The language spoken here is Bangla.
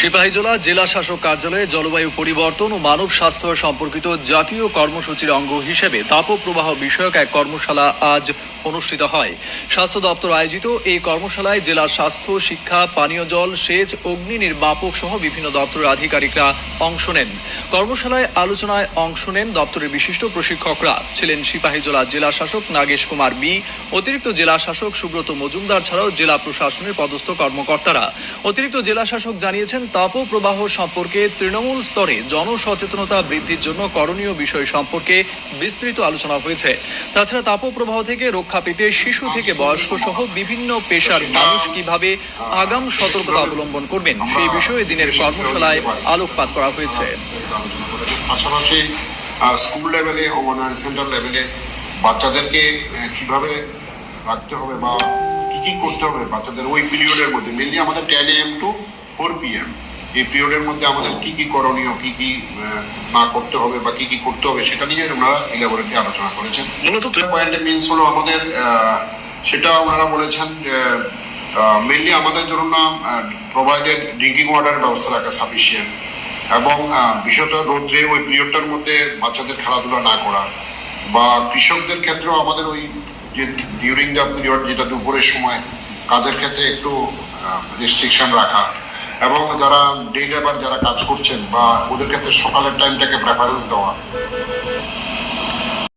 সিপাহীজলা জেলা শাসক কার্যালয়ে জলবায়ু পরিবর্তন ও মানব স্বাস্থ্য সম্পর্কিত জাতীয় কর্মসূচির অঙ্গ হিসেবে তাপপ্রবাহ বিষয়ক এক কর্মশালা আজ অনুষ্ঠিত হয়। স্বাস্থ্য দপ্তর আয়োজিত এই কর্মশালায় জেলা স্বাস্থ্য, শিক্ষা, পানীয় জল, সেচ, অগ্নি নির্বাপক সহ বিভিন্ন দপ্তরের আধিকারিকরা অংশ নেন। কর্মশালায় আলোচনায় অংশ নেন দপ্তরের বিশিষ্ট প্রশিক্ষকরা ছিলেন সিপাহীজলা জেলা শাসক নাগেশ কুমার বি, অতিরিক্ত জেলা শাসক সুব্রত মজুমদার ছাড়াও জেলা প্রশাসনের পদস্থ কর্মকর্তারা। অতিরিক্ত জেলা শাসক জানিয়েছেন, তাপপ্রবাহ সম্পর্কে তৃণমূল স্তরে জনসচেতনতা বৃদ্ধির জন্য করণীয় বিষয় সম্পর্কে বিস্তৃত আলোচনা হয়েছে। তাছাড়া তাপপ্রবাহ থেকে রক্ষা পেতে শিশু থেকে বয়স্ক সহ বিভিন্ন পেশার মানুষ কিভাবে আগাম সতর্কতা অবলম্বন করবেন সেই বিষয়ে দিনের কর্মশালায় আলোকপাত করা হয়েছে। পাশাপাশি স্কুল লেভেলে অঙ্গনওয়াড়ি সেন্টার লেভেলে বাচ্চাদেরকে কিভাবে রাখতে হবে বা কি করতে হবে বাচ্চাদের ওই পিরিয়ডের মধ্যে, মেনলি আমাদের 10 AM to 4 PM এই পিরিয়ডের মধ্যে আমাদের কি করণীয়, কি না করতে হবে বা কি করতে হবে সেটা নিয়ে ওনারা ইলাবোরেটলি আলোচনা করেছেন। মূলত পয়েন্টের মিনস হলো আমাদের সেটা ওনারা বলেছেন যে মেনলি আমাদের ধরুন না প্রোভাইডেড ড্রিঙ্কিং ওয়াটারের ব্যবস্থা রাখা সাফিসিয়েন্ট, এবং বিশেষত রৌদ্রে ওই পিরিয়ডটার মধ্যে বাচ্চাদের খেলাধুলা না করা, বা কৃষকদের ক্ষেত্রেও আমাদের ওই যে ডিউরিং দ্য পিরিয়ড যেটা দুপুরের সময় কাজের ক্ষেত্রে একটু রেস্ট্রিকশন রাখা, এবং যারা ডে লেবার যারা কাজ করছেন বা ওদের ক্ষেত্রে সকালের টাইমটাকে প্রেফারেন্স দেওয়া।